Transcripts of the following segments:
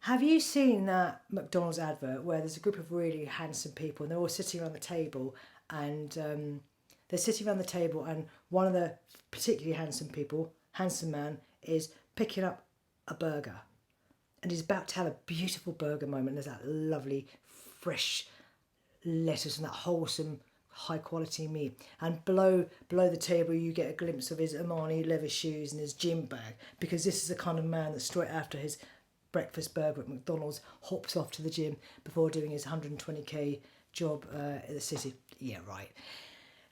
Have you seen that McDonald's advert where there's a group of really handsome people and they're all sitting around the table and they're sitting around the table and one of the particularly handsome man, is picking up a burger and he's about to have a beautiful burger moment. There's that lovely fresh lettuce and that wholesome high quality meat, and below the table you get a glimpse of his Armani leather shoes and his gym bag, because this is the kind of man that straight after his breakfast burger at McDonald's hops off to the gym before doing his 120k job in the city. Yeah, right.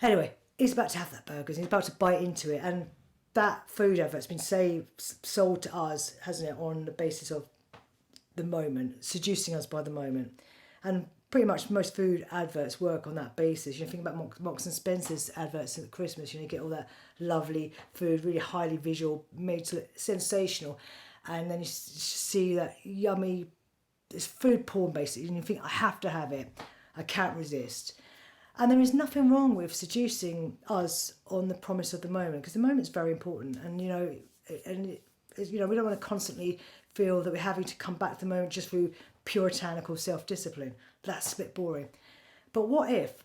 Anyway, he's about to have that burger and he's about to bite into it, and that food advert's been sold to us, hasn't it, on the basis of the moment, seducing us by the moment. And pretty much most food adverts work on that basis. You know, think about Marks and Spencer's adverts at Christmas. You know, you get all that lovely food, really highly visual, made to look sensational, and then you see that yummy, it's food porn basically, and you think, I have to have it, I can't resist. And there is nothing wrong with seducing us on the promise of the moment, because the moment's very important, and we don't want to constantly feel that we're having to come back to the moment just through puritanical self-discipline. That's a bit boring. But what if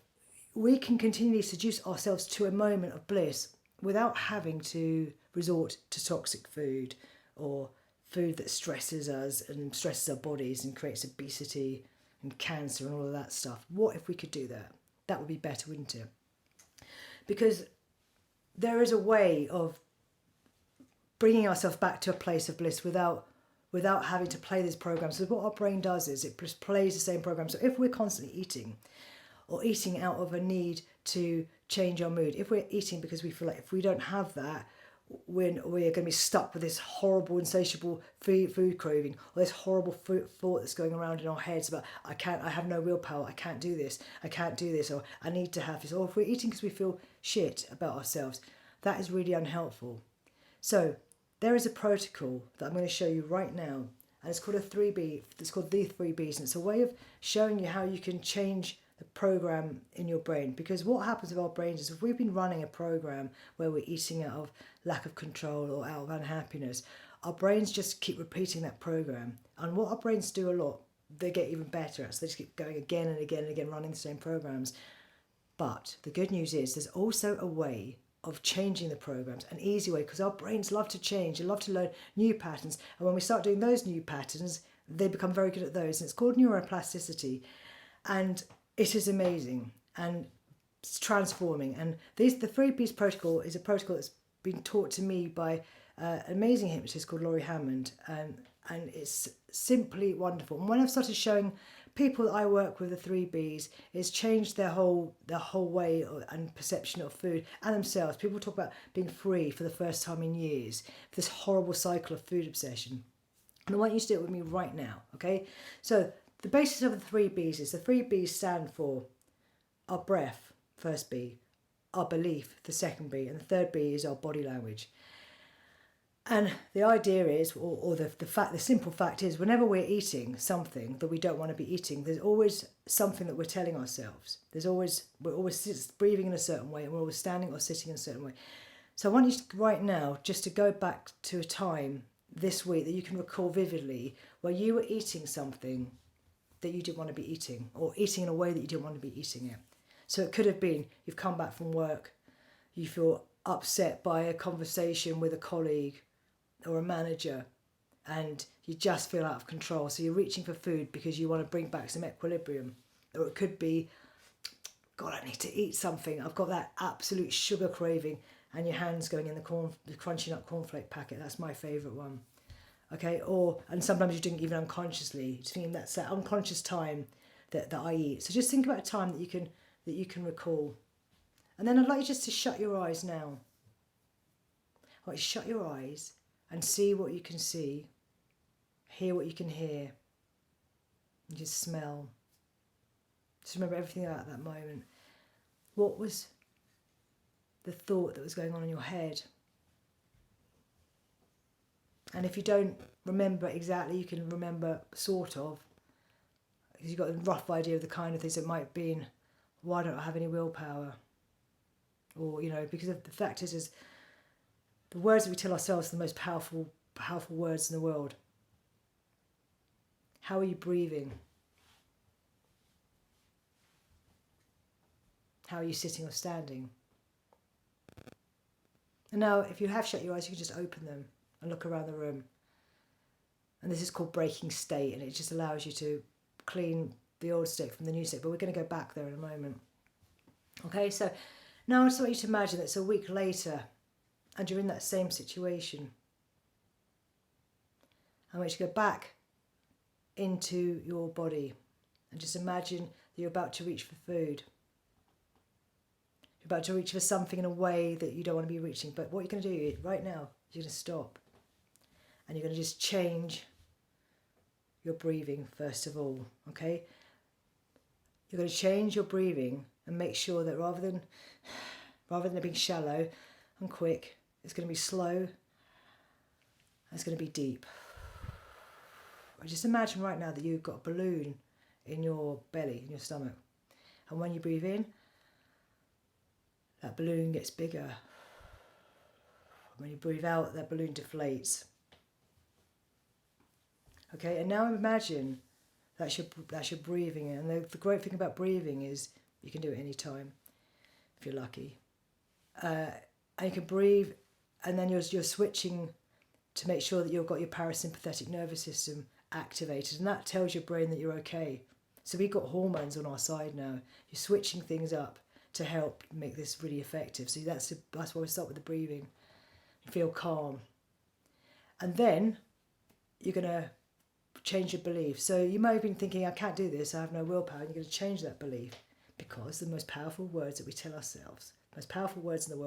we can continually seduce ourselves to a moment of bliss without having to resort to toxic food or food that stresses us and stresses our bodies and creates obesity and cancer and all of that stuff? What if we could do that? That would be better, wouldn't it? Because there is a way of bringing ourselves back to a place of bliss without having to play these programs. So what our brain does is it just plays the same program. So if we're constantly eating, or eating out of a need to change our mood, if we're eating because we feel like if we don't have that, we're going to be stuck with this horrible, insatiable food craving, or this horrible thought that's going around in our heads about, I have no willpower, I can't do this, or I need to have this. Or if we're eating because we feel shit about ourselves, that is really unhelpful. So there is a protocol that I'm going to show you right now, and it's called a 3B. It's called the 3Bs, and it's a way of showing you how you can change the program in your brain. Because what happens with our brains is, if we've been running a program where we're eating out of lack of control or out of unhappiness, our brains just keep repeating that program. And what our brains do a lot, they get even better at, so they just keep going again and again and again, running the same programs. But the good news is there's also a way of changing the programs, an easy way, because our brains love to change, they love to learn new patterns, and when we start doing those new patterns, they become very good at those, and it's called neuroplasticity, and it is amazing, and it's transforming. And the 3Ps protocol is a protocol that's been taught to me by an amazing hypnotist called Laurie Hammond, and it's simply wonderful. And when I've started showing people that I work with the 3Bs, it's changed their whole way and perception of food and themselves. People talk about being free for the first time in years, this horrible cycle of food obsession. And I want you to do it with me right now, okay? So the basis of the 3Bs is, the 3Bs stand for our breath, first B, our belief, the second B, and the third B is our body language. And the idea is, or the simple fact is, whenever we're eating something that we don't want to be eating, there's always something that we're telling ourselves. We're always breathing in a certain way, and we're always standing or sitting in a certain way. So I want you to, right now, just to go back to a time this week that you can recall vividly, where you were eating something that you didn't want to be eating, or eating in a way that you didn't want to be eating it. So it could have been, you've come back from work, you feel upset by a conversation with a colleague or a manager, and you just feel out of control, so you're reaching for food because you want to bring back some equilibrium. Or it could be, God, I need to eat something, I've got that absolute sugar craving, and your hands going in the crunchy nut cornflake packet. That's my favourite one. Okay, and sometimes you're doing it even unconsciously, just thinking that's that unconscious time that I eat. So just think about a time that you can recall. And then I'd like you just to shut your eyes now. I want you to shut your eyes and see what you can see, hear what you can hear, and just smell. Just remember everything about that moment. What was the thought that was going on in your head? And if you don't remember exactly, you can remember sort of, because you've got a rough idea of the kind of things it might be in, why don't I have any willpower? Or, because the fact is the words that we tell ourselves are the most powerful words in the world. How are you breathing? How are you sitting or standing? And now, if you have shut your eyes, you can just open them and look around the room. And this is called breaking state, and it just allows you to clean the old state from the new state. But we're going to go back there in a moment. Okay, so now I just want you to imagine that it's a week later and you're in that same situation. I want you to go back into your body and just imagine that you're about to reach for food. You're about to reach for something in a way that you don't want to be reaching. But what you're going to do right now, you're going to stop. And you're going to just change your breathing first of all, okay? You're going to change your breathing and make sure that rather than it being shallow and quick, it's going to be slow and it's going to be deep. I just imagine right now that you've got a balloon in your belly, in your stomach. And when you breathe in, that balloon gets bigger. When you breathe out, that balloon deflates. Okay, and now imagine that's your breathing. And the great thing about breathing is you can do it any time, if you're lucky. And you can breathe, and then you're switching to make sure that you've got your parasympathetic nervous system activated, and that tells your brain that you're okay. So we've got hormones on our side now. You're switching things up to help make this really effective. So that's why we start with the breathing. You feel calm. And then you're going to change your belief. So you might have been thinking, I can't do this, I have no willpower. And you're going to change that belief, because the most powerful words that we tell ourselves, most powerful words in the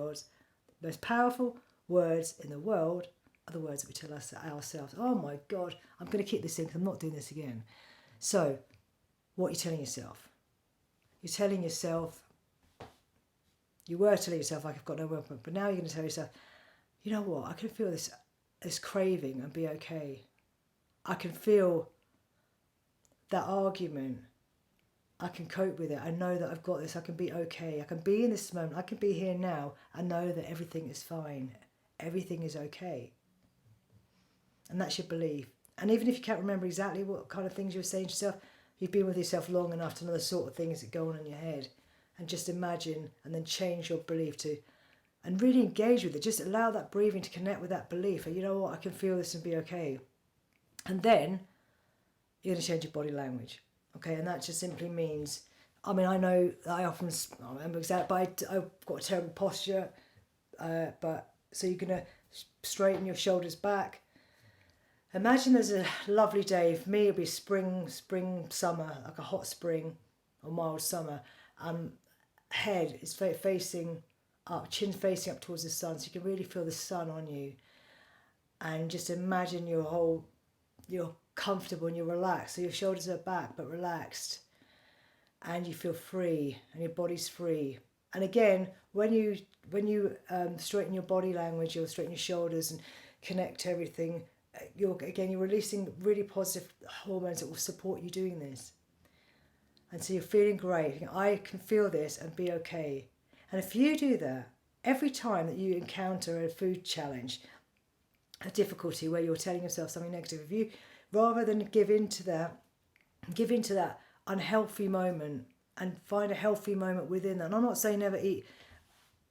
world are the words that we tell ourselves. Oh my God, I'm going to keep this in because I'm not doing this again. So what are you telling yourself? You're telling yourself, you were telling yourself, like, I've got no willpower, but now you're going to tell yourself, you know what, I can feel this craving and be okay. I can feel that argument. I can cope with it. I know that I've got this. I can be okay. I can be in this moment. I can be here now and know that everything is fine. Everything is okay. And that's your belief. And even if you can't remember exactly what kind of things you were saying to yourself, you've been with yourself long enough to know the sort of things that go on in your head. And just imagine and then change your belief to, and really engage with it. Just allow that breathing to connect with that belief. And you know what, I can feel this and be okay. And then you're going to change your body language. Okay, and that just simply means, I mean, I know that I often, I don't remember exactly, but I've got a terrible posture. But so you're going to straighten your shoulders back. Imagine there's a lovely day. For me, it'll be spring, summer, like a hot spring or mild summer. Head is facing up, chin facing up towards the sun, so you can really feel the sun on you. And just imagine you're comfortable and you're relaxed. So your shoulders are back but relaxed, and you feel free, and your body's free. And again, when you straighten your body language, you'll straighten your shoulders and connect everything. You're releasing really positive hormones that will support you doing this. And so you're feeling great. I can feel this and be okay. And if you do that, every time that you encounter a food challenge, a difficulty where you're telling yourself something negative, if you, rather than give into that unhealthy moment and find a healthy moment within that. And I'm not saying never eat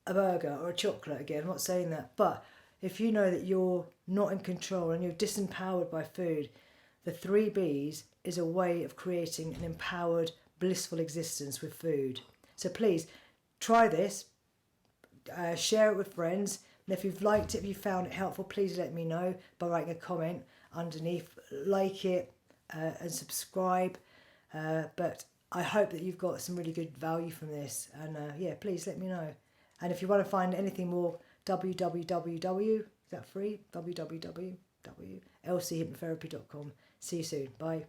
a burger or a chocolate again, I'm not saying that. But if you know that you're not in control and you're disempowered by food, the 3 Bs is a way of creating an empowered, blissful existence with food. So please, try this, share it with friends. And if you've liked it, if you found it helpful, please let me know by writing a comment underneath. Like it and subscribe. But I hope that you've got some really good value from this. And please let me know. And if you want to find anything more, www, is that free? www.lchypnotherapy.com. See you soon. Bye.